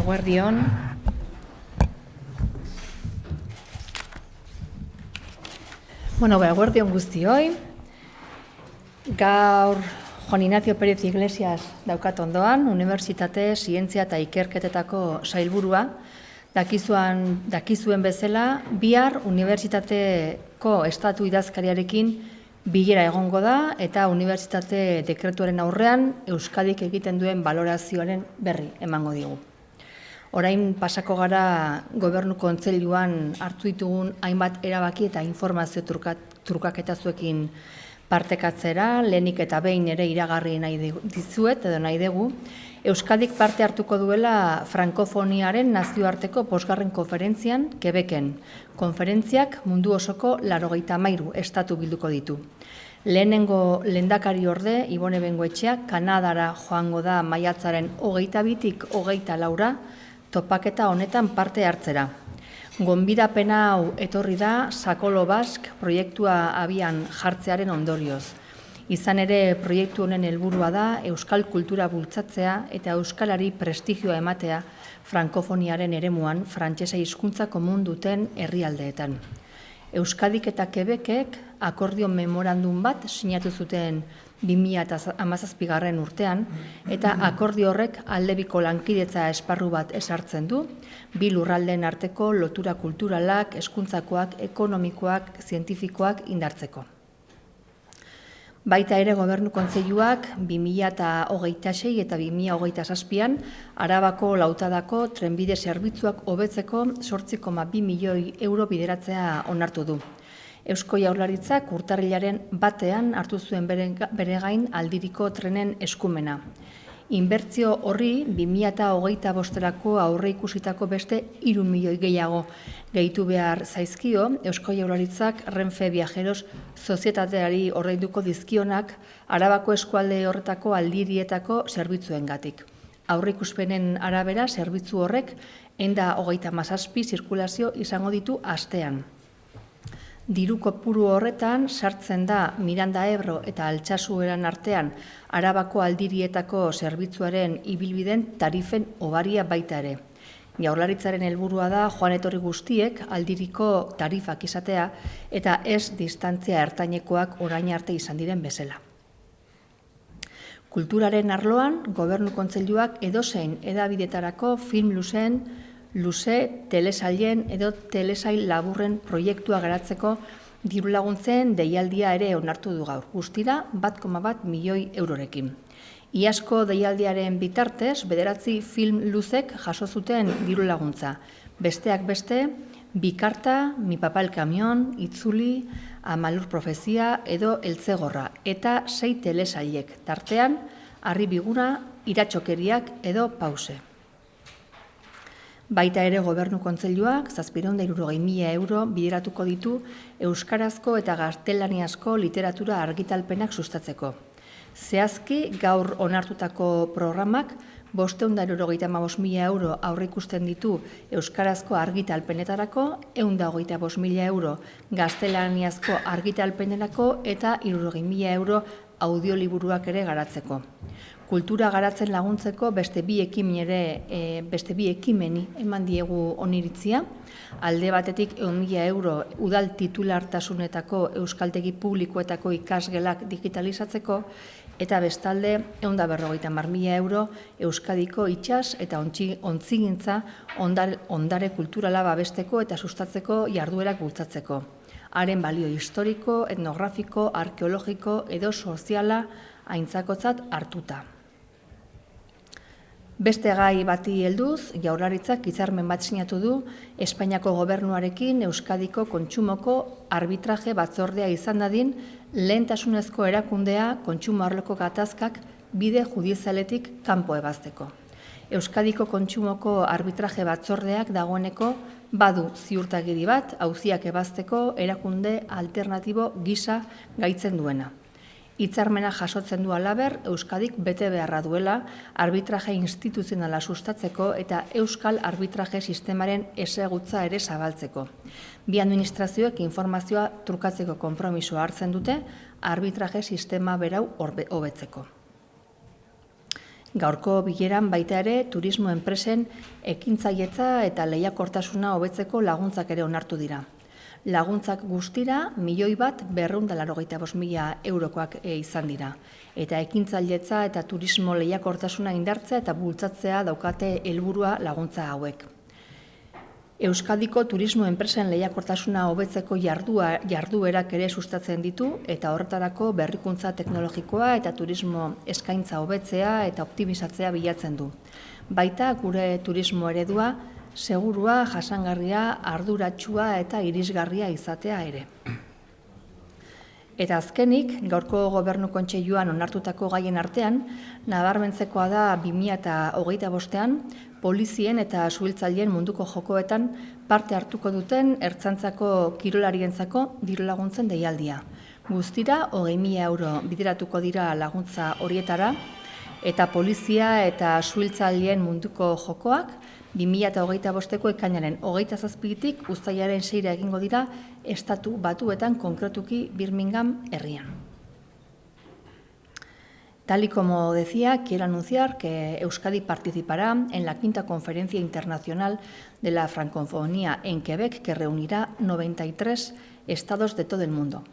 Eguerdion. Eguerdion guztioi. Gaur Juan Ignacio Pérez Iglesias daukat ondoan, Unibertsitate, Zientzia eta Ikerketetako sailburua. Dakizuen bezala, bihar Unibertsitateko estatu idazkariarekin bilera egongo da eta Unibertsitate dekretuaren aurrean Euskadik egiten duen balorazioaren berri emango digu. Orain pasako gara Gobernu Kontseiluan hartu ditugun hainbat erabaki eta informazio trukaketa zuekin partekatzera, lehenik eta behin ere iragarri nahi dizuet edo nahi dugu. Euskadik parte hartuko duela Frankofoniaren nazioarteko 5. konferentzian Quebecen. Konferentziak mundu osoko 93 estatu bilduko ditu. Lehenengo lehendakari orde, Ibone Bengoetxea, Kanadara joango da maiatzaren 22tik 24 topaketa honetan parte hartzera. Gonbidapena hau etorri da Sakolo Bask proiektua abian jartzearen ondorioz. Izan ere, proiektu honen helburua da euskal kultura bultzatzea eta euskalari prestigioa ematea frankofoniaren eremuan frantsesa hizkuntza komun duten herrialdeetan. Euskadik eta Quebecek akordio memorandum bat sinatu zuten 2017 urtean, eta akordio horrek aldebiko lankidetza esparru bat ezartzen du, bi lurraldeen arteko lotura kulturalak, hezkuntzakoak, ekonomikoak, zientifikoak indartzeko. Baita ere Gobernu Kontseiluak 2026 eta 2027an Arabako Lautadako trenbide zerbitzuak hobetzeko 8,2 milioi euro bideratzea onartu du. Eusko Jaurlaritzak urtarrilaren 1ean hartu zuen bere gain aldiriko trenen eskumena. Inbertsio horri 2025erako aurreikusitako beste 3 milioi gehiago gehitu behar zaizkio, Eusko Jaurlaritzak Renfe Viajeros sozietateari ordainduko dizkionak Arabako eskualde horretako aldirietako zerbitzuengatik. Aurreikuspenen arabera zerbitzu horrek 137 zirkulazio izango ditu astean. Diru kopuru horretan sartzen da Miranda Ebro eta Altsasueran artean Arabako aldirietako zerbitzuaren ibilbiden tarifen obaria baita ere. Jaurlaritzaren helburua da joan etorri guztiek aldiriko tarifak izatea eta ez distantzia ertainekoak orain arte izan diren bezala. Kulturaren arloan, Gobernu Kontseiluak edozein hedabideetarako film luzeen, luze, telesailen edo telesail laburren proiektua garatzeko dirulaguntzen deialdia ere onartu du gaur, guztira 1,1 milioi eurorekin. Iazko deialdiaren bitartez, 9 film luzek jaso zuten dirulaguntza. Besteak beste, Bikarta, Mi papa el camión, Itzuli, Amalur profezia edo Eltzegorra, eta 6 telesailek, tartean, Harri biguna, Iratxokeriak edo Pause. Baita ere Gobernu Kontseiluak 760.000 euro bideratuko ditu euskarazko eta gaztelaniazko literatura argitalpenak sustatzeko. Zehazki, gaur onartutako programak 575.000 euro aurreikusten ditu euskarazko argitalpenetarako, 125.000 euro gaztelaniazko argitalpenerako eta 60.000 euro audioliburuak ere garatzeko. Kultura garatzen laguntzeko beste bi ekimeni eman diegu oniritzia. Alde batetik 100.000 euro udal titulartasunetako euskaltegi publikoetako ikasgelak digitalizatzeko, eta bestalde 150.000 euro Euskadiko itsas eta ontzigintza ondare kulturala babesteko eta sustatzeko jarduerak bultzatzeko. Haren balio historiko, etnografiko, arkeologiko edo soziala aintzakotzat hartuta. Beste gai bati helduz, Jaurlaritzak hitzarmen bat sinatu du Espainiako Gobernuarekin Euskadiko kontsumoko arbitraje batzordea izan dadin lehentasunezko erakundea kontsumo arloko gatazkak bide judizialetik kanpo ebazteko. Euskadiko kontsumoko arbitraje batzordeak dagoeneko badu ziurtagiri bat auziak ebazteko erakunde alternatibo gisa gaitzen duena. Hitzarmena jasotzen du halaber, Euskadik bete beharra duela arbitraje instituzionala sustatzeko eta euskal arbitraje sistemaren ezagutza ere zabaltzeko. Bi administrazioek informazioa trukatzeko konpromisoa hartzen dute arbitraje sistema berau hobetzeko. Gaurko bileran baita ere turismo enpresen ekintzailetza eta lehiakortasuna hobetzeko laguntzak ere onartu dira. Laguntzak guztira 1.285.000 eurokoak izan dira. Eta ekintzailetza eta turismo lehiakortasuna indartzea eta bultzatzea daukate helburua laguntza hauek. Euskadiko turismo enpresen lehiakortasuna hobetzeko jarduerak ere sustatzen ditu eta horretarako berrikuntza teknologikoa eta turismo eskaintza hobetzea eta optimizatzea bilatzen du. Baita gure turismo eredua segurua, jasangarria, arduratsua eta irisgarria izatea ere. Eta azkenik, gaurko Gobernu Kontseiluan onartutako gaien artean, nabarmentzekoa da 2025ean polizien eta suhiltzaileen munduko jokoetan parte hartuko duten ertzaintzako kirolarientzako dirulaguntzen deialdia. Guztira 20.000 euro bideratuko dira laguntza horietara, eta polizia eta suhiltzaileen munduko jokoak 2025ko ekainaren 27tik uztailaren 6 egingo dira Estatu Batuetan, konkretuki Birmingham herrian. Tal y como decía, quiero anunciar que Euskadi participará en la 5ª Conferencia Internacional de la Francofonía en Quebec, que reunirá 93 estados de todo el mundo.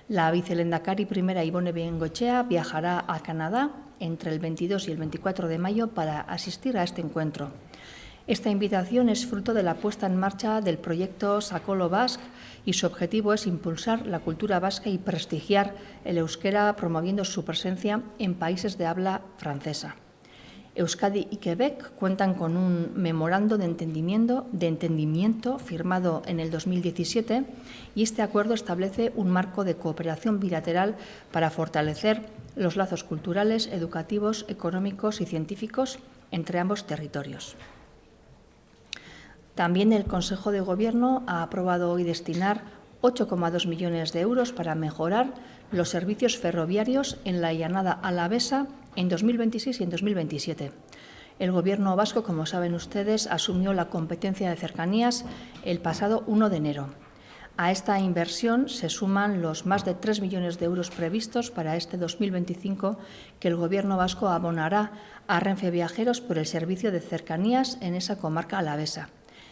La vicelehendakari primera Ibone Bengoechea viajará a Canadá entre el 22 y el 24 de mayo para asistir a este encuentro. Esta invitación es fruto de la puesta en marcha del proyecto Sacolo Basque y su objetivo es impulsar la cultura vasca y prestigiar el euskera promoviendo su presencia en países de habla francesa. Euskadi y Quebec cuentan con un memorando de entendimiento firmado en el 2017 y este acuerdo establece un marco de cooperación bilateral para fortalecer los lazos culturales, educativos, económicos y científicos entre ambos territorios. También el Consejo de Gobierno ha aprobado hoy destinar 8,2 millones de euros para mejorar los servicios ferroviarios en la llanada alavesa en 2026 y en 2027. El Gobierno vasco, como saben ustedes, asumió la competencia de cercanías el pasado 1 de enero. A esta inversión se suman los más de 3 millones de euros previstos para este 2025 que el Gobierno vasco abonará a Renfe Viajeros por el servicio de cercanías en esa comarca alavesa.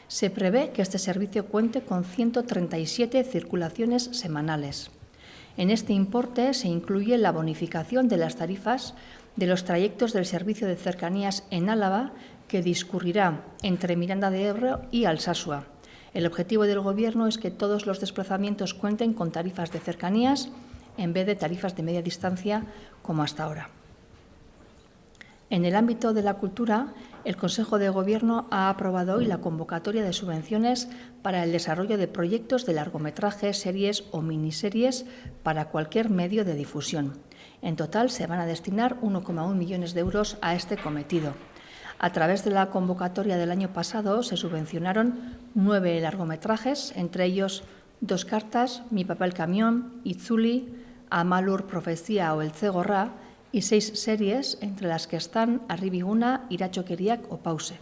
Se prevé que este servicio cuente con 137 circulaciones semanales. En este importe se incluye la bonificación de las tarifas de los trayectos del servicio de cercanías en Álava que discurrirá entre Miranda de Ebro y Alsasua. El objetivo del Gobierno es que todos los desplazamientos cuenten con tarifas de cercanías en vez de tarifas de media distancia como hasta ahora. En el ámbito de la cultura, el Consejo de Gobierno ha aprobado hoy la convocatoria de subvenciones para el desarrollo de proyectos de largometrajes, series o miniseries para cualquier medio de difusión. En total, se van a destinar 1,1 millones de euros a este cometido. A través de la convocatoria del año pasado se subvencionaron 9 largometrajes, entre ellos 2 cartas, Mi papá el camión, Itzuli, Amalur Profecía o El Zegorra, y 6 series, entre las que están Arribiguna, Iratxokeriak o Pause.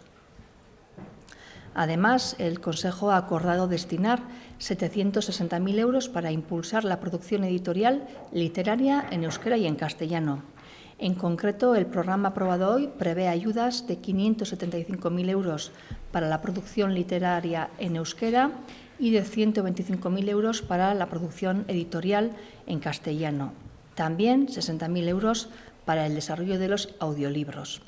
Además, el Consejo ha acordado destinar 760.000 euros para impulsar la producción editorial literaria en euskera y en castellano. En concreto, el programa aprobado hoy prevé ayudas de 575.000 euros para la producción literaria en euskera y de 125.000 euros para la producción editorial en castellano. También 60.000 euros para el desarrollo de los audiolibros.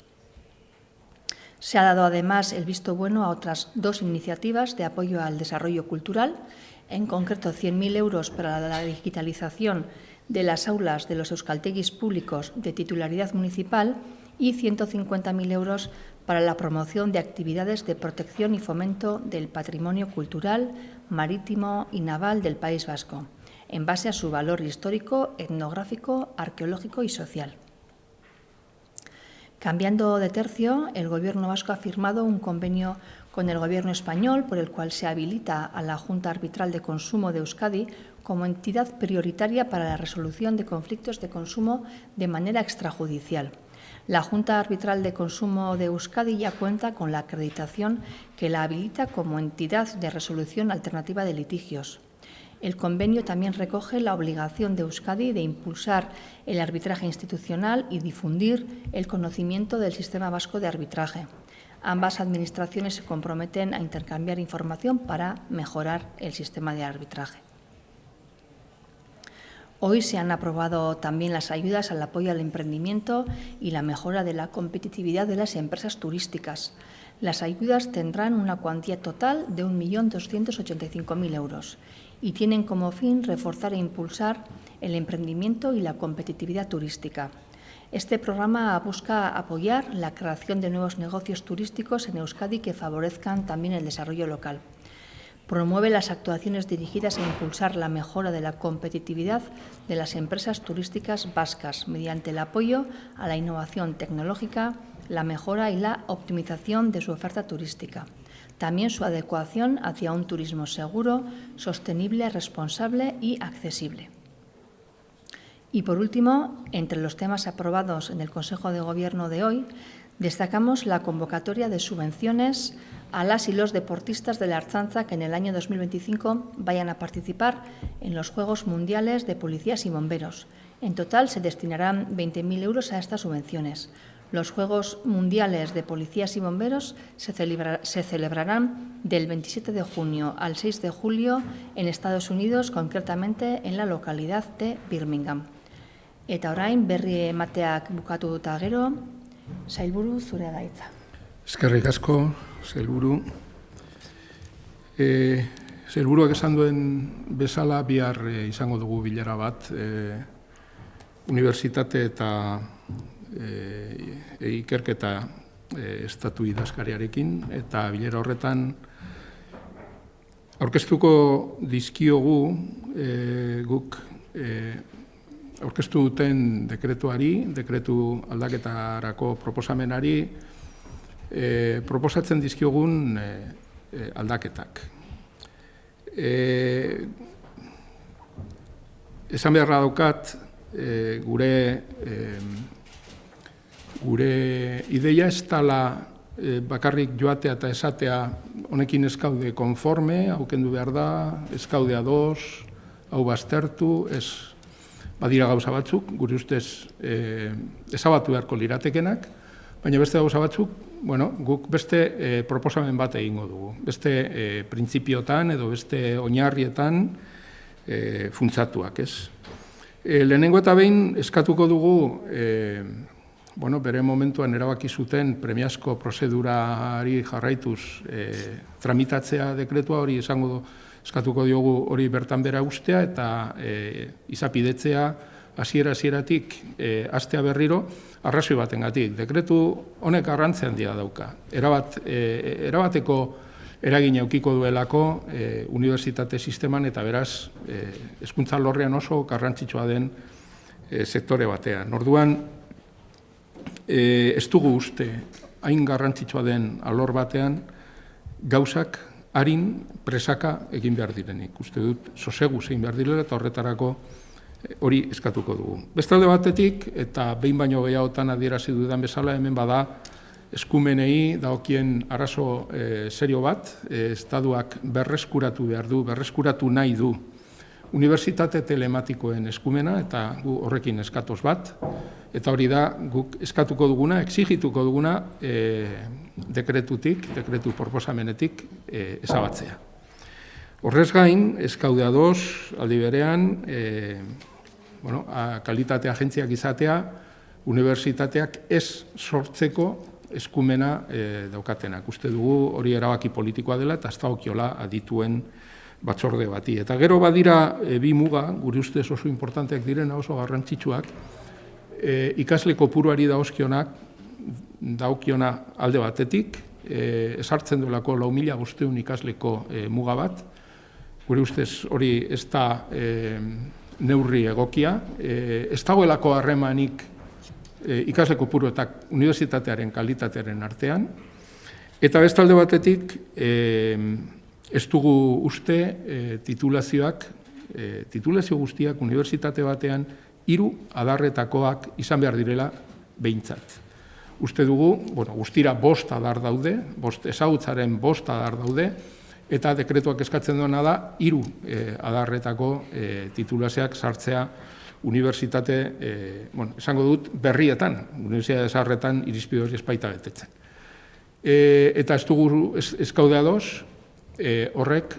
Se ha dado además el visto bueno a otras 2 iniciativas de apoyo al desarrollo cultural, en concreto 100.000 euros para la digitalización de las aulas de los euskaltegis públicos de titularidad municipal y 150.000 euros para la promoción de actividades de protección y fomento del patrimonio cultural, marítimo y naval del País Vasco, en base a su valor histórico, etnográfico, arqueológico y social. Cambiando de tercio, el Gobierno vasco ha firmado un convenio con el Gobierno español por el cual se habilita a la Junta Arbitral de Consumo de Euskadi como entidad prioritaria para la resolución de conflictos de consumo de manera extrajudicial. La Junta Arbitral de Consumo de Euskadi ya cuenta con la acreditación que la habilita como entidad de resolución alternativa de litigios. El convenio también recoge la obligación de Euskadi de impulsar el arbitraje institucional y difundir el conocimiento del sistema vasco de arbitraje. Ambas administraciones se comprometen a intercambiar información para mejorar el sistema de arbitraje. Hoy se han aprobado también las ayudas al apoyo al emprendimiento y la mejora de la competitividad de las empresas turísticas. Las ayudas tendrán una cuantía total de 1.285.000 euros y tienen como fin reforzar e impulsar el emprendimiento y la competitividad turística. Este programa busca apoyar la creación de nuevos negocios turísticos en Euskadi que favorezcan también el desarrollo local. Promueve las actuaciones dirigidas a impulsar la mejora de la competitividad de las empresas turísticas vascas mediante el apoyo a la innovación tecnológica, la mejora y la optimización de su oferta turística. También su adecuación hacia un turismo seguro, sostenible, responsable y accesible. Y por último, entre los temas aprobados en el Consejo de Gobierno de hoy, destacamos la convocatoria de subvenciones a las y los deportistas de la Ertzaintza que en el año 2025 vayan a participar en los Juegos Mundiales de Policías y Bomberos. En total se destinarán 20.000 euros a estas subvenciones. Los Juegos Mundiales de Policías y Bomberos se celebrarán del 27 de junio al 6 de julio en Estados Unidos, concretamente en la localidad de Birmingham. Eta orain berri emateak bukatu eta gero, Sailburu zurea da hitza. Eskerrik asko, Sailburu. Sailburuak esan duen bezala bihar izango dugu bilera bat, unibertsitate eta ikerketa estatu idazkariarekin, eta bilera horretan aurkeztuko dizkiogu guk aurkeztu duten dekretuari, dekretu aldaketarako proposamenari, proposatzen dizkiogun aldaketak. Esan beharra daukat, gure ideia ez dela bakarrik joatea eta esatea honekin ez gaude konforme, hau kendu behar da, ez gaude ados, hau baztertu, ez badira gauza batzuk, gure ustez ezabatu beharko liratekenak, baina beste gauza batzuk, guk beste proposamen bat egingo dugu. Beste printzipiotan edo beste oinarrietan funtzatuak, ez? Lehenengo eta behin eskatuko dugu, bere momentuan erabaki zuten premiazko prozedurari jarraituz tramitatzea dekretua hori eskatuko diogu hori bertan bera ustea eta izapidetzea hasieratik hastea berriro arrazoi batengatik. Dekretu honek garrantzi handia dauka. Erabateko eragina edukiko duelako unibertsitate sisteman eta beraz hezkuntza alorrean oso garrantzitsua den sektore batean. Orduan ez dugu uste hain garrantzitsua den alor batean gauzak harin presaka egin behar direnik. Uste dut, sosegu egin behar direla eta horretarako hori eskatuko dugu. Bestalde batetik, eta behin baino gehiagotan adierazi dudan bezala, hemen bada eskumenei dagokien arazo serio bat, estatuak berreskuratu behar du, berreskuratu nahi du unibertsitate telematikoen eskumena, eta gu horrekin eskatoz bat, eta hori da guk eskatuko duguna, exigituko duguna dekretutik, dekretu proposamenetik ezabatzea. Horrez gain, ez gaude ados, aldi berean, kalitate agentziak izatea, unibertsitateak ez sortzeko eskumena daukatenak. Uste dugu hori erabaki politikoa dela eta ez dagokiola adituen batzorde bati. Eta gero badira bi muga, gure ustez oso importanteak direna, oso garrantzitsuak, ikasle kopuruari dagokiona alde batetik, esartzen duelako 4.500 ikasleko muga bat, gure ustez hori ez da neurri egokia, ez dagoelako harremanik ikasle kopuru eta unibertsitatearen kalitatearen artean, eta bestalde batetik ez dugu uste titulazio guztiak unibertsitate batean 3 adarretakoak izan behar direla behintzat. Uste dugu, guztira 5 adar daude, ezagutzaren 5 adar daude, eta dekretuak eskatzen duena da 3 adarretako titulazioak sartzea unibertsitate, esango dut, berrietan, unibertsitate zaharretan irizpide hori ez baita betetzen. Eta ez dugu ez gaude ados, horrek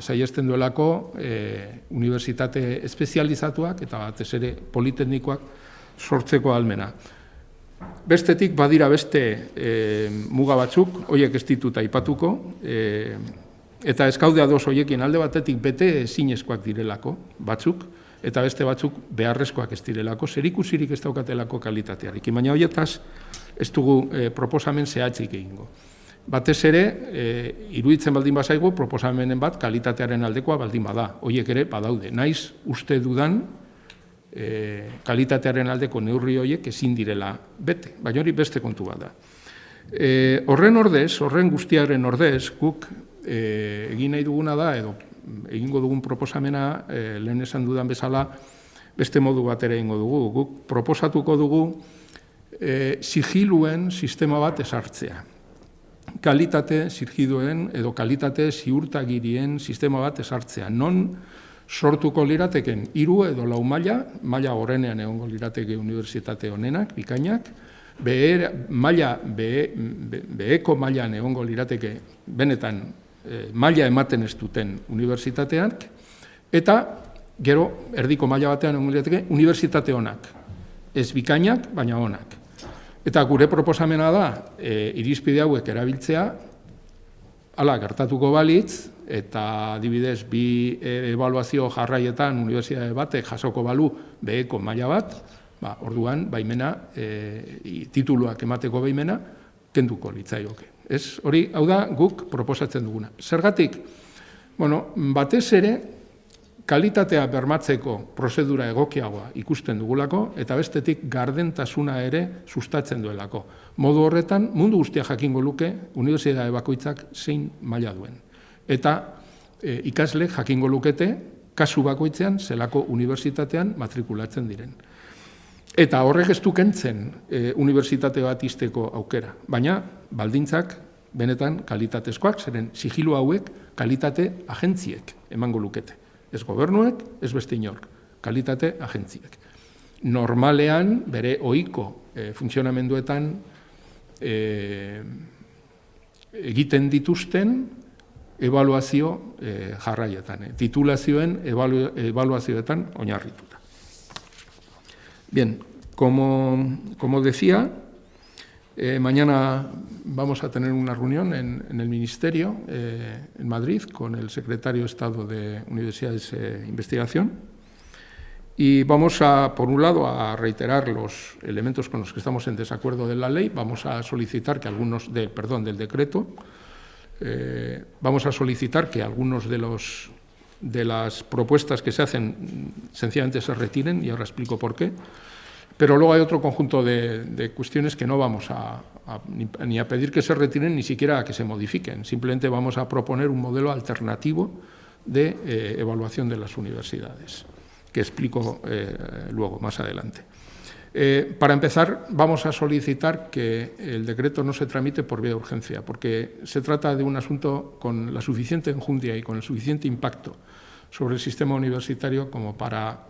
saihesten duelako unibertsitate espezializatuak eta batez ere politeknikoak sortzeko ahalmena. Bestetik badira beste muga batzuk, horiek ez ditut aipatuko, eta ez gaude ados horiekin alde batetik bete ezinezkoak direlako batzuk, eta beste batzuk beharrezkoak ez direlako, zerikusirik ez daukatelako kalitatearekin, baina horietaz ez dugu proposamen zehatzik egingo. Batez ere, iruditzen baldin bazaigu, proposamenen bat kalitatearen aldekoa baldin bada, horiek ere badaude, naiz uste dudan kalitatearen aldeko neurri horiek ezin direla bete, baina hori beste kontu bat da. Horren ordez, horren guztiaren ordez, guk egin nahi duguna da, edo egingo dugun proposamena, lehen esan dudan bezala, beste modu batera egingo dugu. Guk proposatuko dugu sigiluen sistema bat ezartzea. Kalitate zirgiduen edo kalitate ziurtagirien sistema bat ezartzea. Non sortuko lirateken 3 edo 4 maila gorenean egongo lirateke unibertsitate honenak, bikainak, beheko mailan egongo lirateke benetan maila ematen ez duten unibertsitateak, eta gero erdiko maila batean egongo lirateke unibertsitate honak, ez bikainak, baina honak. Eta gure proposamena da, irizpide hauek erabiltzea, hala gertatuko balitz, eta adibidez, 2 ebaluazio jarraietan unibertsitate batek jasoko balu beheko maila bat, orduan, baimena, tituluak emateko baimena, kenduko litzaioke. Hori, hau da, guk proposatzen duguna. Zergatik, batez ere, kalitatea bermatzeko prozedura egokiagoa ikusten dugulako, eta bestetik gardentasuna ere sustatzen duelako. Modu horretan, mundu guztia jakingo luke, unibertsitate bakoitzak zein maila duen. Eta ikasle jakingo lukete, kasu bakoitzean, zelako unibertsitatean matrikulatzen diren. Eta horrek ez du kentzen unibertsitate bat izteko aukera, baina baldintzak benetan kalitatezkoak, zeren sigilu hauek kalitate agentziek emango lukete. Ez gobernuek, ez beste inork, kalitate agentziek. Normalean, bere ohiko funtzionamenduetan egiten dituzten ebaluazio jarraietan, titulazioen ebaluazioetan oinarrituta. Bien, como decía, mañana vamos a tener una reunión en el Ministerio, en Madrid, con el secretario de Estado de Universidades e Investigación, y vamos a, por un lado, a reiterar los elementos con los que estamos en desacuerdo de la ley, vamos a solicitar que algunos, del decreto, vamos a solicitar que algunos de las propuestas que se hacen sencillamente se retiren, y ahora explico por qué. Pero luego hay otro conjunto de cuestiones que no vamos ni a pedir que se retiren, ni siquiera a que se modifiquen. Simplemente vamos a proponer un modelo alternativo de evaluación de las universidades, que explico luego, más adelante. Para empezar, vamos a solicitar que el decreto no se tramite por vía de urgencia, porque se trata de un asunto con la suficiente enjundia y con el suficiente impacto sobre el sistema universitario como para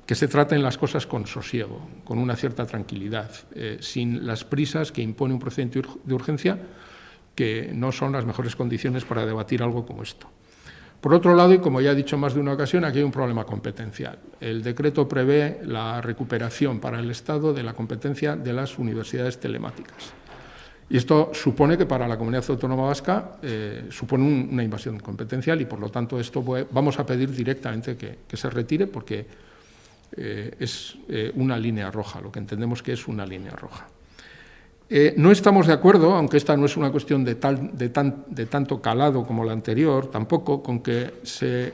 que se traten las cosas con sosiego, con una cierta tranquilidad, sin las prisas que impone un procedimiento de urgencia, que no son las mejores condiciones para debatir algo como esto. Por otro lado, y como ya he dicho más de una ocasión, aquí hay un problema competencial. El decreto prevé la recuperación para el Estado de la competencia de las universidades telemáticas. Y esto supone que para la Comunidad Autónoma Vasca supone una invasión competencial y, por lo tanto, esto vamos a pedir directamente que se retire porque es una línea roja, lo que entendemos que es una línea roja. No estamos de acuerdo, aunque esta no es una cuestión de tanto calado como la anterior, tampoco con que se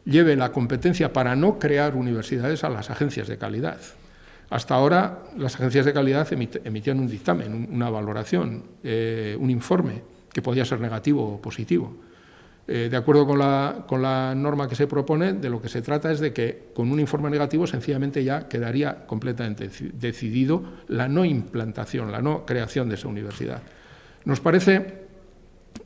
lleve la competencia para no crear universidades a las agencias de calidad. Hasta ahora las agencias de calidad emitían un dictamen, una valoración, un informe que podía ser negativo o positivo. De acuerdo con la norma que se propone, de lo que se trata es de que con un informe negativo sencillamente ya quedaría completamente decidido la no implantación, la no creación de esa universidad. Nos parece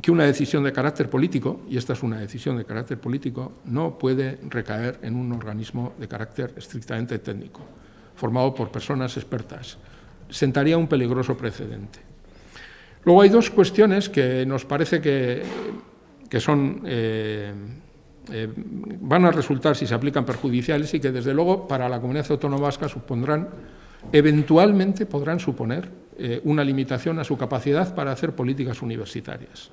que una decisión de carácter político, y esta es una decisión de carácter político, no puede recaer en un organismo de carácter estrictamente técnico, formado por personas expertas. Sentaría un peligroso precedente. Luego hay dos cuestiones que nos parece que son, van a resultar, si se aplican, perjudiciales y que, desde luego, para la Comunidad Autónoma Vasca supondrán, eventualmente podrán suponer una limitación a su capacidad para hacer políticas universitarias.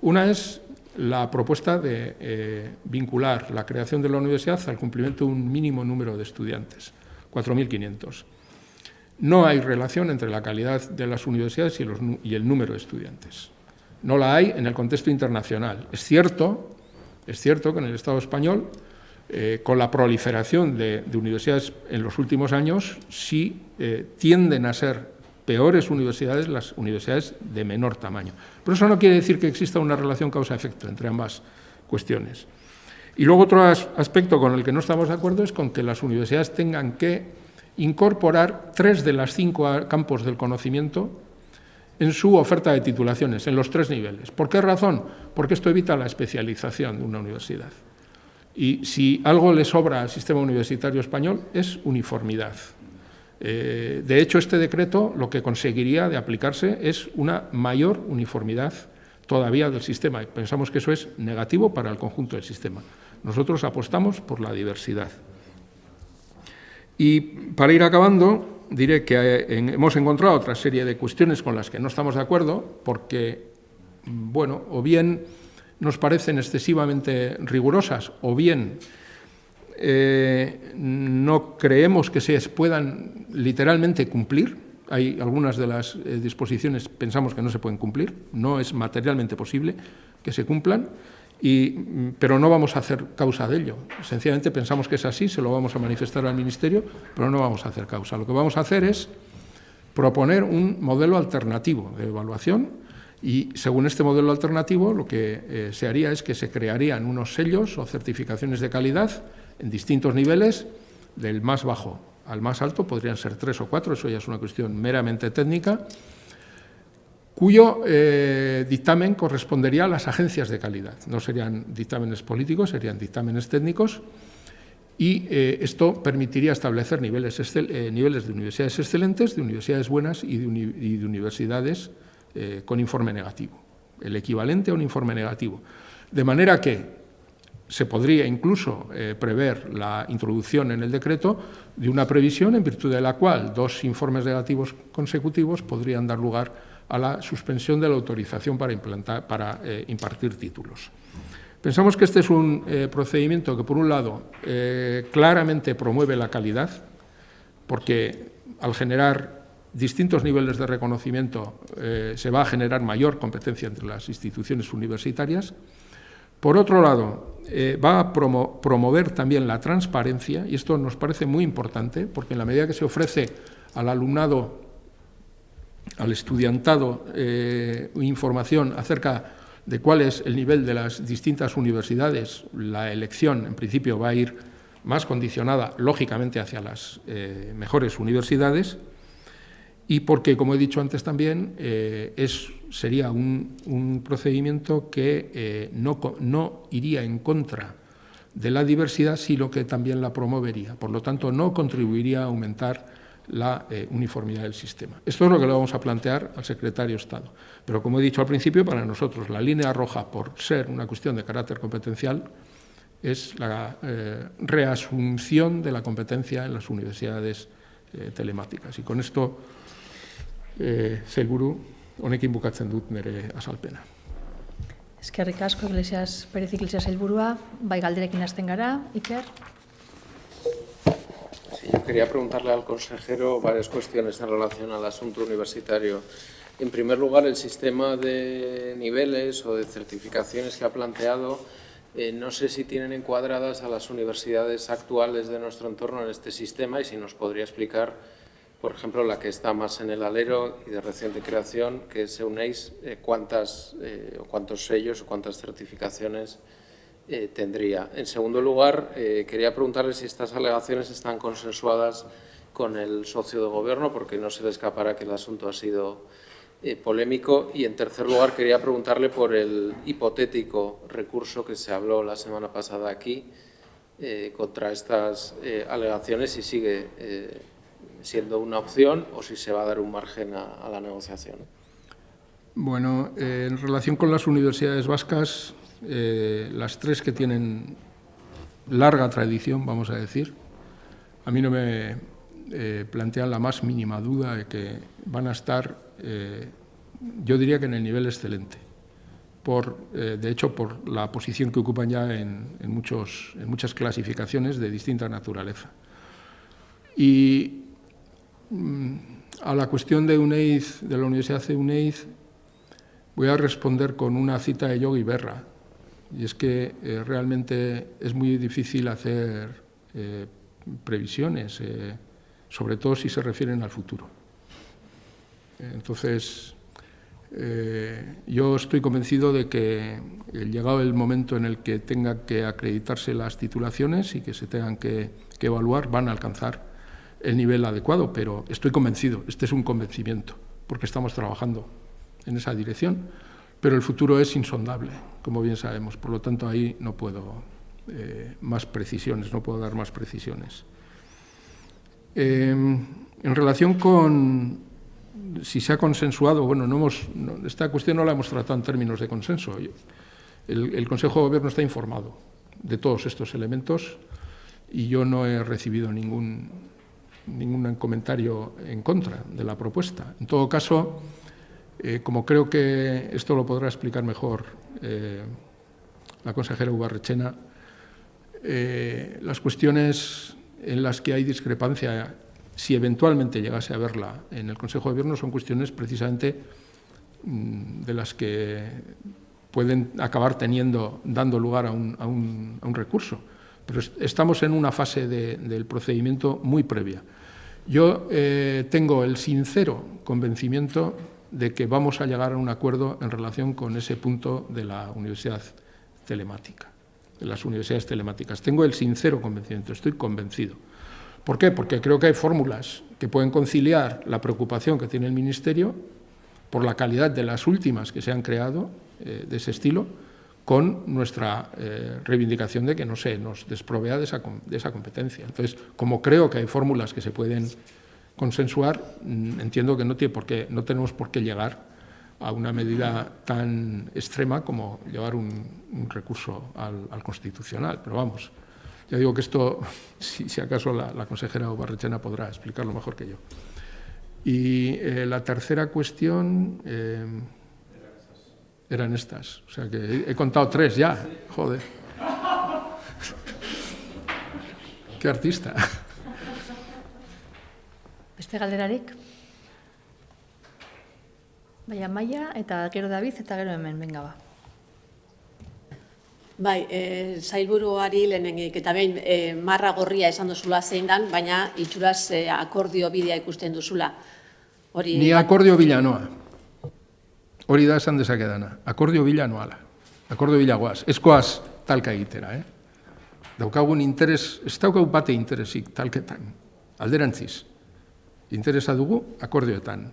Una es la propuesta de vincular la creación de la universidad al cumplimiento de un mínimo número de estudiantes, 4.500. No hay relación entre la calidad de las universidades y el número de estudiantes. No la hay en el contexto internacional. Es cierto que en el Estado español, con la proliferación de universidades en los últimos años, sí tienden a ser peores universidades las universidades de menor tamaño. Pero eso no quiere decir que exista una relación causa-efecto entre ambas cuestiones. Y luego otro aspecto con el que no estamos de acuerdo es con que las universidades tengan que incorporar 3 de los 5 campos del conocimiento en su oferta de titulaciones, en los 3 niveles. ¿Por qué razón? Porque esto evita la especialización de una universidad. Y si algo le sobra al sistema universitario español es uniformidad. De hecho, este decreto lo que conseguiría de aplicarse es una mayor uniformidad todavía del sistema. Y pensamos que eso es negativo para el conjunto del sistema. Nosotros apostamos por la diversidad. Y para ir acabando, diré que hemos encontrado otra serie de cuestiones con las que no estamos de acuerdo, porque, bueno, o bien nos parecen excesivamente rigurosas, o bien no creemos que se puedan literalmente cumplir. Hay algunas de las disposiciones pensamos que no se pueden cumplir, no es materialmente posible que se cumplan, pero no vamos a hacer causa de ello. Sencillamente pensamos que es así, se lo vamos a manifestar al Ministerio, pero no vamos a hacer causa. Lo que vamos a hacer es proponer un modelo alternativo de evaluación y, según este modelo alternativo, lo que se haría es que se crearían unos sellos o certificaciones de calidad en distintos niveles, del más bajo al más alto, podrían ser 3 o 4, eso ya es una cuestión meramente técnica, cuyo dictamen correspondería a las agencias de calidad. No serían dictámenes políticos, serían dictámenes técnicos, y esto permitiría establecer niveles de universidades excelentes, de universidades buenas y de universidades con informe negativo, el equivalente a un informe negativo. De manera que se podría incluso prever la introducción en el decreto de una previsión en virtud de la cual 2 informes negativos consecutivos podrían dar lugar a la suspensión de la autorización para impartir títulos. Pensamos que este es un procedimiento que, por un lado, claramente promueve la calidad, porque al generar distintos niveles de reconocimiento se va a generar mayor competencia entre las instituciones universitarias. Por otro lado, va a promover también la transparencia, y esto nos parece muy importante, porque en la medida que se ofrece al alumnado, al estudiantado, información acerca de cuál es el nivel de las distintas universidades, la elección, en principio, va a ir más condicionada, lógicamente, hacia las mejores universidades, y porque, como he dicho antes también, sería un procedimiento que no iría en contra de la diversidad, sino que también la promovería. Por lo tanto, no contribuiría a aumentar la uniformidad del sistema. Esto es lo que le vamos a plantear al secretario de Estado. Pero, como he dicho al principio, para nosotros la línea roja, por ser una cuestión de carácter competencial, es la reasunción de la competencia en las universidades telemáticas. Y con esto, sailburu, honekin bukatzen dut nire azalpena. Eskerrik asko, Pérez Iglesias sailburua, bai galderekin hasten gara, Iker. Sí, yo quería preguntarle al consejero varias cuestiones en relación al asunto universitario. En primer lugar, el sistema de niveles o de certificaciones que ha planteado, no sé si tienen encuadradas a las universidades actuales de nuestro entorno en este sistema, y si nos podría explicar, por ejemplo, la que está más en el alero y de reciente creación, que es EUNEIS, cuántos sellos o cuántas certificaciones tendría. En segundo lugar, quería preguntarle si estas alegaciones están consensuadas con el socio de gobierno, porque no se le escapará que el asunto ha sido polémico. Y en tercer lugar quería preguntarle por el hipotético recurso que se habló la semana pasada aquí contra estas alegaciones, si sigue siendo una opción o si se va a dar un margen a la negociación. Bueno, en relación con las universidades vascas, las tres que tienen larga tradición, vamos a decir, a mí no me plantean la más mínima duda de que van a estar, yo diría que en el nivel excelente, de hecho por la posición que ocupan ya en muchas clasificaciones de distinta naturaleza. Y a la cuestión de UNEID, de la Universidad de UNEID, voy a responder con una cita de Yogi Berra, y es que realmente es muy difícil hacer previsiones, sobre todo si se refieren al futuro. Entonces, yo estoy convencido de que llegado el momento en el que tengan que acreditarse las titulaciones y que se tengan que evaluar, van a alcanzar el nivel adecuado, pero estoy convencido, este es un convencimiento, porque estamos trabajando en esa dirección, pero el futuro es insondable, como bien sabemos, por lo tanto ahí no puedo más precisiones, no puedo dar más precisiones. En relación con si se ha consensuado, bueno, esta cuestión no la hemos tratado en términos de consenso. El Consejo de Gobierno está informado de todos estos elementos y yo no he recibido ningún comentario en contra de la propuesta. En todo caso, como creo que esto lo podrá explicar mejor la consejera Ubarretxena, las cuestiones en las que hay discrepancia, si eventualmente llegase a haberla en el Consejo de Gobierno, son cuestiones precisamente de las que pueden acabar dando lugar a un recurso. Pero estamos en una fase del procedimiento muy previa. Yo tengo el sincero convencimiento de que vamos a llegar a un acuerdo en relación con ese punto de la universidad telemática, de las universidades telemáticas. Tengo el sincero convencimiento, estoy convencido. ¿Por qué? Porque creo que hay fórmulas que pueden conciliar la preocupación que tiene el Ministerio por la calidad de las últimas que se han creado de ese estilo, con nuestra reivindicación de que no se nos desprovea de esa competencia. Entonces, como creo que hay fórmulas que se pueden consensuar, entiendo que no tenemos por qué llegar a una medida tan extrema como llevar un recurso al Constitucional. Pero vamos, ya digo que esto, si acaso la consejera Ubarretxena podrá explicarlo mejor que yo. Y la tercera cuestión eran estas. O sea que he contado 3 ya. Joder. Qué artista. Beste galderarik? Baina Maia eta gero David eta gero hemen, benga ba. Bai, sailburuari lehenengik eta behin marra gorria esan duzula zein dan, baina itxuraz akordio bidea ikusten duzula. Ni akordio bila noa. Hori da esan dezakedana. Akordio bila noala. Akordio bila goaz. Ez goaz talka egitera. Daukagun interes, ez daukagu bate interesik talketan. Alderantziz. Interesa dugu akordioetan.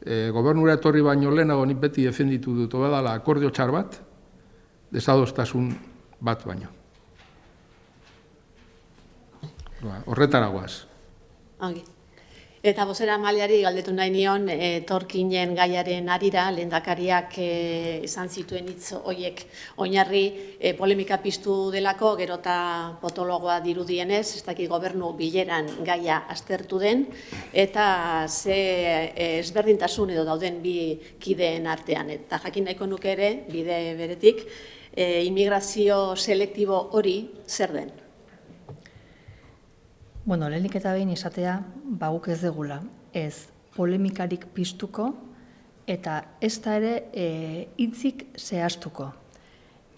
Gobernura etorri baino lehenago nik beti defenditu dut badala akordio txar bat, desadostasun bat baino. Horretara goaz. Eta bozera maleari galdetu nahi nion, etorkinen gaiaren arira, lehendakariak izan zituen hitz horiek oinarri polemika piztu delako, gero eta potologoa dirudienez, ez dakit gobernu bileran gaia aztertu den, eta ze ezberdintasun edo dauden bi kideen artean. Eta jakin nahiko nuke ere, bide beretik, immigrazio selektibo hori zer den? Bueno, lehenik eta behin esatea, guk ez degula, ez polemikarik piztuko eta ez da ere hitzik zehaztuko.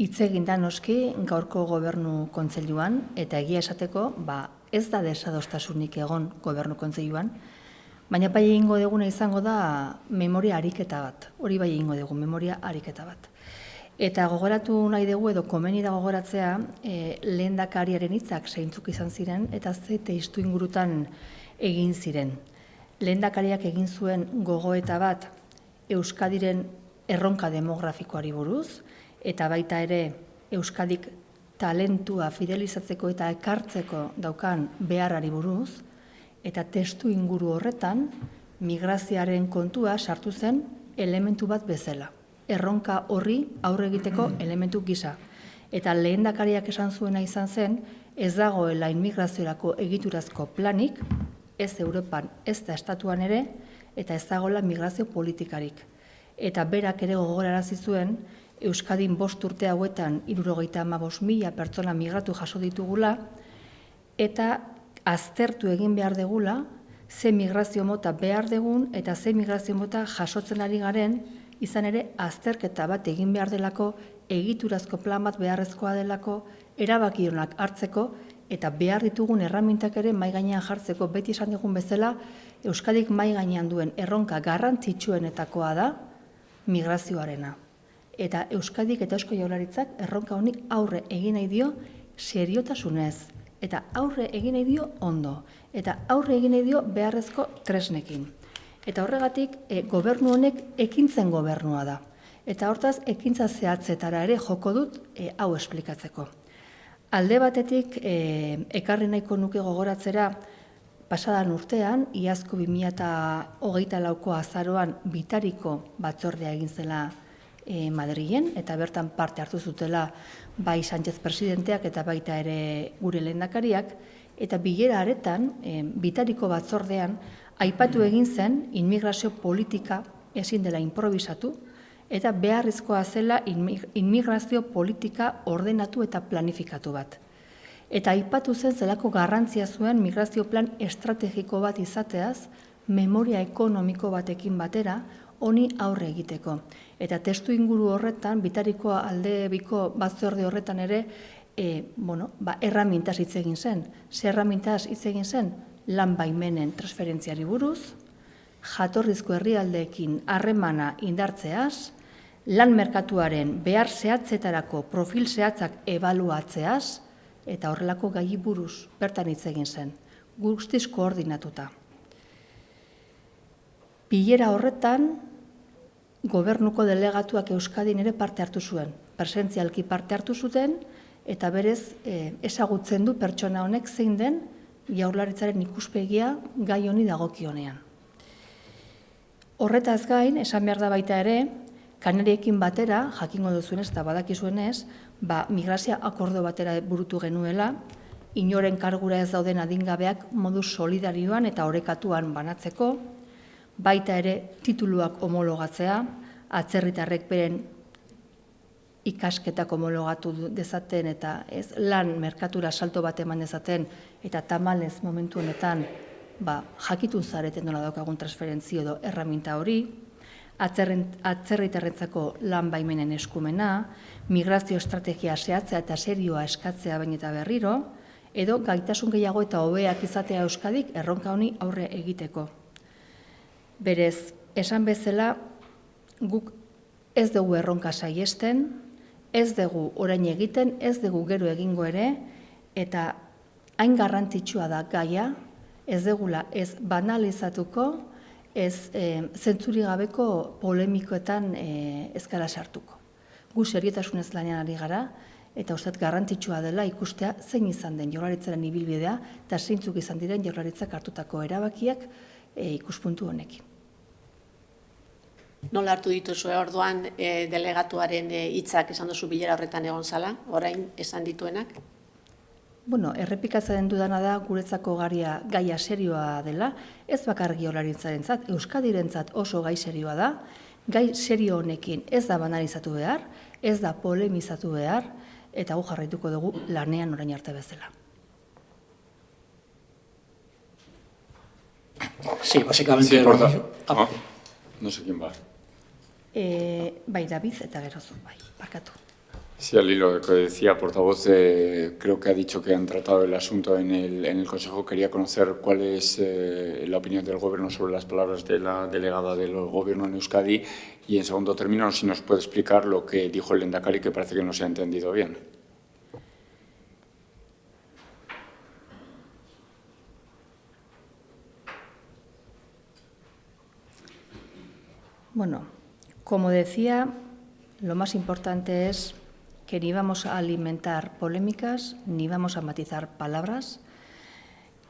Hitz egin da noski gaurko gobernu kontseiluan eta egia esateko, ez da desadostasunik egon gobernu kontseiluan, baina bai egingo duguna izango da memoria ariketa bat. Hori bai egingo dugu, memoria ariketa bat. Eta gogoratu nahi dugu edo komeni da gogoratzea lehendakariaren hitzak zeintzuk izan ziren eta ze testu ingurutan egin ziren. Lehendakariak egin zuen gogoeta bat Euskadiren erronka demografikoari buruz, eta baita ere Euskadik talentua fidelizatzeko eta ekartzeko daukan beharrari buruz, eta testu inguru horretan migrazioaren kontua sartu zen elementu bat bezala. Erronka horri aurre egiteko elementu gisa. Eta lehendakariak esan zuena izan zen, ez dagoela inmigraziorako egiturazko planik, ez Europan, ez da estatuan ere, eta ez dagoela migrazio politikarik. Eta berak ere gogorarazi zuen, Euskadin 5 urte hauetan 75.000 pertsona migratu jaso ditugula, eta aztertu egin behar degula, ze migrazio mota behar degun, eta ze migrazio mota jasotzen ari garen, izan ere azterketa bat egin behar delako, egiturazko plan bat beharrezkoa delako, erabakionak hartzeko, eta behar ditugun erramintak ere mai gainean jartzeko, beti esan dugun bezala, Euskadik mai gainean duen erronka garrantzitsuenetakoa da migrazioarena. Eta Euskadik eta Eusko Jaurlaritzak erronka honik aurre egin nahi dio seriotasunez, eta aurre egin nahi dio ondo, eta aurre egin nahi dio beharrezko tresnekin. Eta horregatik, gobernu honek ekintzen gobernua da. Eta hortaz, ekintza zehatzetara ere joko dut hau esplikatzeko. Alde batetik, ekarri nahiko nuke gogoratzera, pasadan urtean, iazko 2024ko azaroan bitariko batzordea egin zela Madrilen, eta bertan parte hartu zutela bai Sánchez presidenteak eta baita ere gure lehendakariak, eta bilera aretan, bitariko batzordean, aipatu egin zen inmigrazio politika ezin dela improvisatu, eta beharrezkoa zela inmigrazio politika ordenatu eta planifikatu bat. Eta aipatu zen zelako garrantzia zuen migrazio plan estrategiko bat izateaz, memoria ekonomiko batekin batera, honi aurre egiteko. Eta testu inguru horretan, bitariko aldebiko batzorde horretan ere, erramintaz hitz egin zen. Ze erramintaz hitz egin zen? Lan baimenen transferentziari buruz, jatorrizko herrialdeekin harremana indartzeaz, lan merkatuaren behar zehatzetarako profil zehatzak ebaluatzeaz, eta horrelako gai buruz bertan hitz egin zen, guztiz koordinatuta. Bilera horretan, gobernuko delegatuak Euskadin ere parte hartu zuen, presentzialki parte hartu zuten, eta berez ezagutzen du pertsona honek zein den Jaurlaritzaren ikuspegia gai honi dagokionean. Horretaz gain, esan behar da baita ere, Kanariekin batera, jakingo duzuenez eta badakizuenez, migrazia akordo batera burutu genuela, inoren kargura ez dauden adingabeak modu solidarioan eta orekatuan banatzeko, baita ere tituluak homologatzea, atzerritarrek beren ikasketak homologatu dezaten eta ez lan merkatura salto bat eman dezaten eta tamalez momentu honetan jakitun zareten nola daukagun transferentzio edo erraminta hori, atzerritarrentzako lan baimenen eskumena, migrazio estrategia zehatza eta serioa eskatzea baina eta berriro, edo gaitasun gehiago eta hobeak izatea Euskadik erronka honi aurre egiteko. Berez, esan bezala, guk ez dugu erronka saiesten, ez dugu orain egiten, ez dugu gero egingo ere, eta hain garrantzitsua da gaia, ez dugula ez banalizatuko, ez zentzuri gabeko polemikoetan ez gara sartuko. Gu seriotasunez lanean ari gara, eta uste garrantzitsua dela ikustea zein izan den Jaurlaritzaren ibilbidea, eta zeintzuk izan diren Jaurlaritzak hartutako erabakiak ikuspuntu honekin. Nola hartu dituzue orduan delegatuaren hitzak esan duzu bilera horretan egon zala, orain esan dituenak? Errepikatzen dudana da guretzako gaia serioa dela, ez bakar Jaurlaritzarentzat, Euskadirentzat oso gai serioa da, gai serio honekin ez da banalizatu behar, ez da polemizatu behar, eta gu jarraituko dugu lanean orain arte bezala. Sí, básicamente... No sé quién va. David eta gerozu, barkatu. Sí, al hilo de lo que decía, portavoz, creo que ha dicho que han tratado el asunto en el Consejo. Quería conocer cuál es la opinión del Gobierno sobre las palabras de la delegada del Gobierno en Euskadi y, en segundo término, si nos puede explicar lo que dijo el lehendakari, que parece que no se ha entendido bien. Bueno, como decía, lo más importante es que ni vamos a alimentar polémicas, ni vamos a matizar palabras,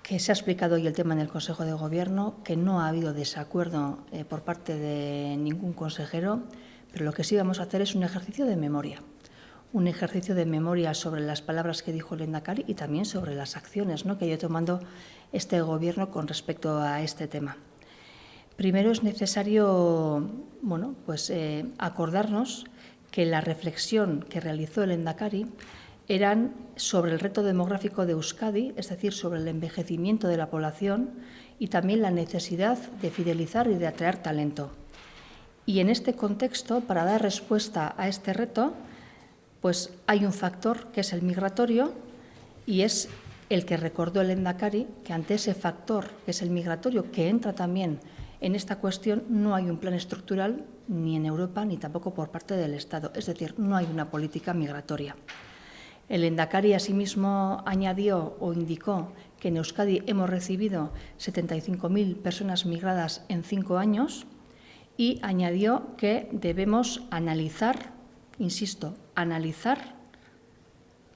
que se ha explicado hoy el tema en el Consejo de Gobierno, que no ha habido desacuerdo por parte de ningún consejero, pero lo que sí vamos a hacer es un ejercicio de memoria sobre las palabras que dijo el Lehendakari y también sobre las acciones, ¿no?, que ha ido tomando este Gobierno con respecto a este tema. Primero es necesario acordarnos que la reflexión que realizó el Lehendakari eran sobre el reto demográfico de Euskadi, es decir, sobre el envejecimiento de la población y también la necesidad de fidelizar y de atraer talento. Y en este contexto, para dar respuesta a este reto, pues hay un factor que es el migratorio y es el que recordó el Lehendakari, que ante ese factor, que es el migratorio, que entra también en esta cuestión, no hay un plan estructural ni en Europa ni tampoco por parte del Estado, es decir, no hay una política migratoria. El Lehendakari asimismo añadió o indicó que en Euskadi hemos recibido 75.000 personas migradas en 5 años y añadió que debemos analizar, insisto, analizar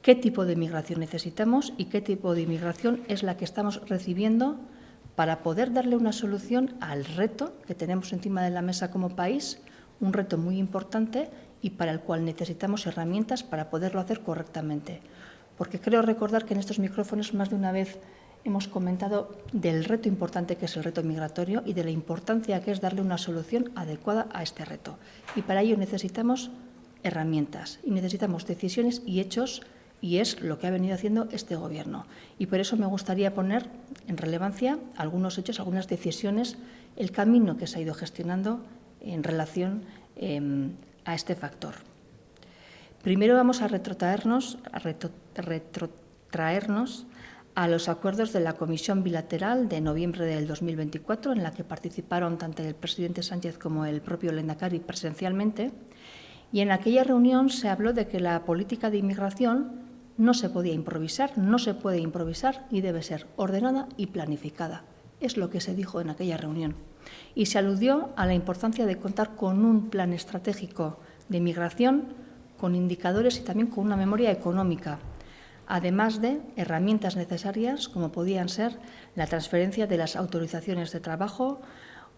qué tipo de migración necesitamos y qué tipo de inmigración es la que estamos recibiendo para poder darle una solución al reto que tenemos encima de la mesa como país, un reto muy importante y para el cual necesitamos herramientas para poderlo hacer correctamente. Porque creo recordar que en estos micrófonos más de una vez hemos comentado del reto importante que es el reto migratorio y de la importancia que es darle una solución adecuada a este reto. Y para ello necesitamos herramientas y necesitamos decisiones y hechos, y es lo que ha venido haciendo este Gobierno. Y por eso me gustaría poner en relevancia algunos hechos, algunas decisiones, el camino que se ha ido gestionando en relación a este factor. Primero vamos a retrotraernos a los acuerdos de la Comisión Bilateral de noviembre del 2024, en la que participaron tanto el presidente Sánchez como el propio Lehendakari presencialmente, y en aquella reunión se habló de que la política de inmigración no se podía improvisar, no se puede improvisar y debe ser ordenada y planificada. Es lo que se dijo en aquella reunión. Y se aludió a la importancia de contar con un plan estratégico de migración, con indicadores y también con una memoria económica, además de herramientas necesarias como podían ser la transferencia de las autorizaciones de trabajo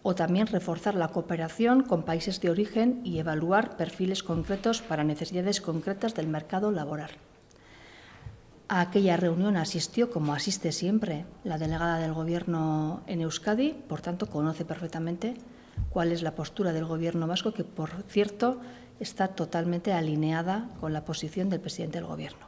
o también reforzar la cooperación con países de origen y evaluar perfiles concretos para necesidades concretas del mercado laboral. A aquella reunión asistió, como asiste siempre, la delegada del Gobierno en Euskadi, por tanto, conoce perfectamente cuál es la postura del Gobierno vasco, que, por cierto, está totalmente alineada con la posición del presidente del Gobierno.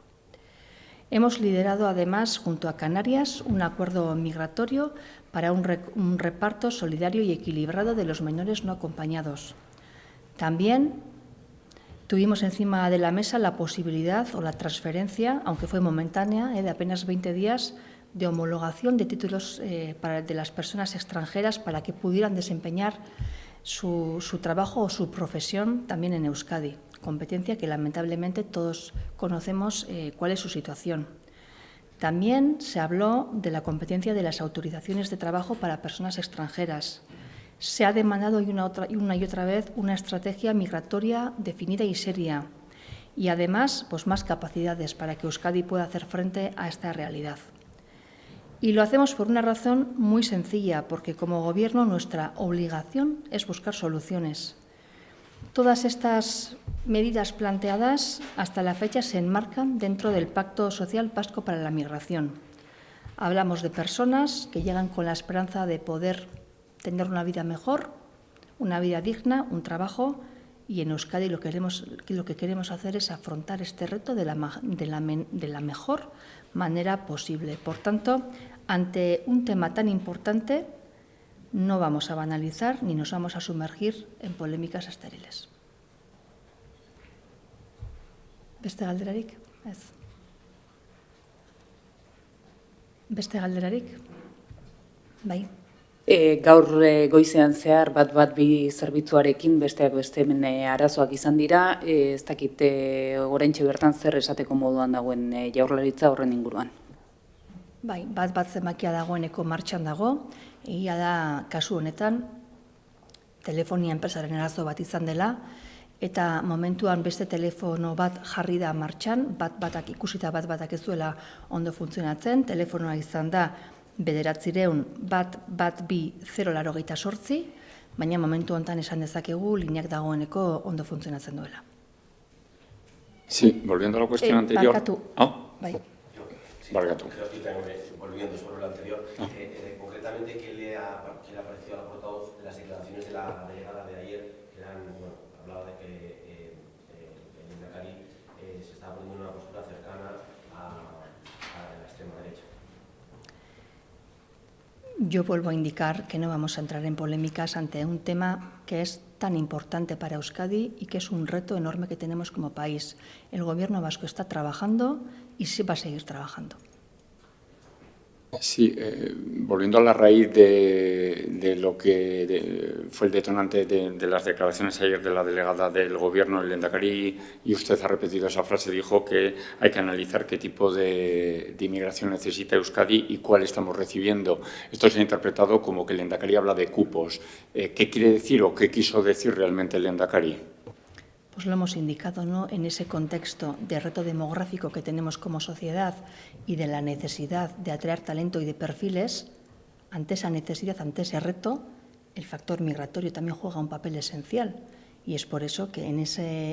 Hemos liderado, además, junto a Canarias, un acuerdo migratorio para un reparto solidario y equilibrado de los menores no acompañados. También tuvimos encima de la mesa la posibilidad o la transferencia, aunque fue momentánea, de apenas 20 días, de homologación de títulos de las personas extranjeras para que pudieran desempeñar su trabajo o su profesión también en Euskadi, competencia que lamentablemente todos conocemos cuál es su situación. También se habló de la competencia de las autorizaciones de trabajo para personas extranjeras. Se ha demandado una y otra vez una estrategia migratoria definida y seria y, además, pues más capacidades para que Euskadi pueda hacer frente a esta realidad. Y lo hacemos por una razón muy sencilla, porque como Gobierno nuestra obligación es buscar soluciones. Todas estas medidas planteadas hasta la fecha se enmarcan dentro del Pacto Social Vasco para la Migración. Hablamos de personas que llegan con la esperanza de poder tener una vida mejor, una vida digna, un trabajo, y en Euskadi lo que queremos hacer es afrontar este reto de la mejor manera posible. Por tanto, ante un tema tan importante, no vamos a banalizar ni nos vamos a sumergir en polémicas estériles. Beste galderarik? Ez. Beste galderarik? Bai. Gaur goizean zehar bat bi zerbitzuarekin besteak beste arazoak izan dira, ez dakit oraintxe bertan zer esateko moduan dagoen Jaurlaritza horren inguruan. Bai, bat zemakia dagoeneko martxan dago, egia da kasu honetan telefonia enpresaren arazo bat izan dela, eta momentuan beste telefono bat jarri da martxan, batak ikusita batak ez duela ondo funtzionatzen, telefonoa izan da 900-112-088, baina momentu honetan esan dezakegu lineak dagoeneko ondo funtzionatzen duela. Sí, volviendo a la cuestión anterior. Barkatu. Bai. Barkatu. Creo que también, volviendo sobre lo anterior, concretamente, ¿qué le ha parecido a la portavoz de las declaraciones de la delegada de ayer? Que hablaba de que el Lehendakari se estaba poniendo en una postura cercana a la extrema derecha. Yo vuelvo a indicar que no vamos a entrar en polémicas ante un tema que es tan importante para Euskadi y que es un reto enorme que tenemos como país. El Gobierno vasco está trabajando y sí va a seguir trabajando. Sí, volviendo a la raíz de lo que fue el detonante de las declaraciones ayer de la delegada del Gobierno, el Lehendakari, y usted ha repetido esa frase, dijo que hay que analizar qué tipo de inmigración necesita Euskadi y cuál estamos recibiendo. Esto se ha interpretado como que el Lehendakari habla de cupos. ¿Qué quiere decir o qué quiso decir realmente el Lehendakari? Pues lo hemos indicado, ¿no? En ese contexto de reto demográfico que tenemos como sociedad y de la necesidad de atraer talento y de perfiles, ante esa necesidad, ante ese reto, el factor migratorio también juega un papel esencial. Y es por eso que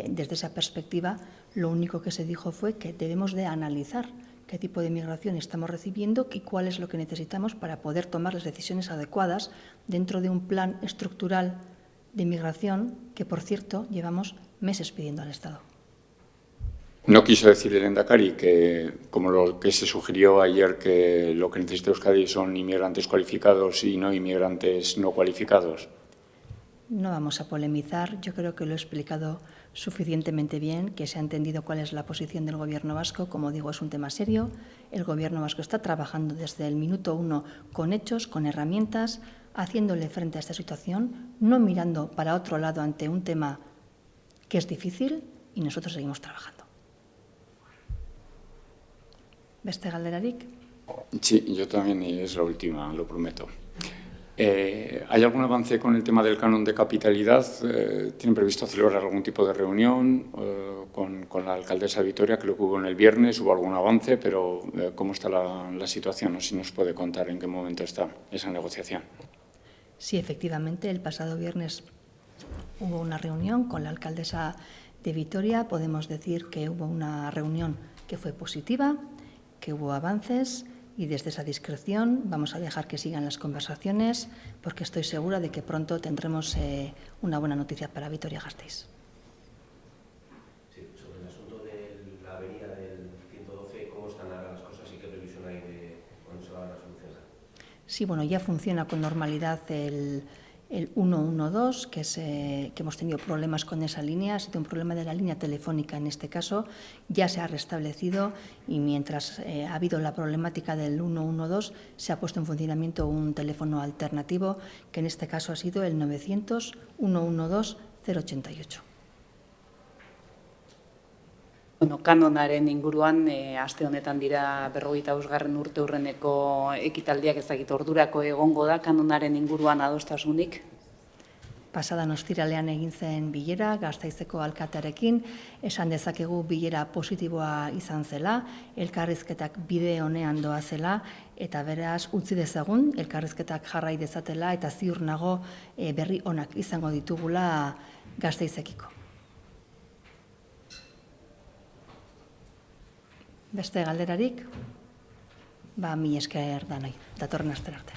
desde esa perspectiva lo único que se dijo fue que debemos de analizar qué tipo de migración estamos recibiendo y cuál es lo que necesitamos para poder tomar las decisiones adecuadas dentro de un plan estructural de migración que, por cierto, llevamos meses pidiendo al Estado. No quiso decir el Lehendakari que, como lo que se sugirió ayer, que lo que necesita Euskadi son inmigrantes cualificados y no inmigrantes no cualificados. No vamos a polemizar, yo creo que lo he explicado suficientemente bien, que se ha entendido cuál es la posición del Gobierno vasco. Como digo, es un tema serio. El Gobierno vasco está trabajando desde el minuto 1 con hechos, con herramientas, haciéndole frente a esta situación, no mirando para otro lado ante un tema que es difícil, y nosotros seguimos trabajando. ¿Beste galderarik? Sí, yo también, y es la última, lo prometo. ¿Hay algún avance con el tema del canon de capitalidad? ¿Tienen previsto celebrar algún tipo de reunión con la alcaldesa de Vitoria? Creo que hubo en el viernes, hubo algún avance, pero ¿cómo está la situación? No sé si nos puede contar en qué momento está esa negociación. Sí, efectivamente, el pasado viernes hubo una reunión con la alcaldesa de Vitoria. Podemos decir que hubo una reunión que fue positiva, que hubo avances, y desde esa discreción vamos a dejar que sigan las conversaciones, porque estoy segura de que pronto tendremos una buena noticia para Vitoria-Gasteiz. Sí, sobre el asunto de la avenida del 112, ¿cómo están ahora las cosas y qué previsión hay de cuándo se van a solucionar? Sí, bueno, ya funciona con normalidad el 112, que hemos tenido problemas con esa línea. Ha sido un problema de la línea telefónica en este caso, ya se ha restablecido, y mientras ha habido la problemática del 112, se ha puesto en funcionamiento un teléfono alternativo, que en este caso ha sido el 900-112-088. Bueno, kanonaren inguruan, aste honetan dira 45. urteurreneko ekitaldiak, ezagik ordurako egongo da kanonaren inguruan adostasunik? Pasadan ostiralean egin zen bilera, Gasteizeko alkatearekin, esan dezakegu bilera positiboa izan zela, elkarrizketak bide honean doazela, eta beraz utzi dezagun, elkarrizketak jarrai dezatela, eta ziur nago berri onak izango ditugula Gasteizekiko. Beste galderarik, mila esker danoi, datorren astera arte.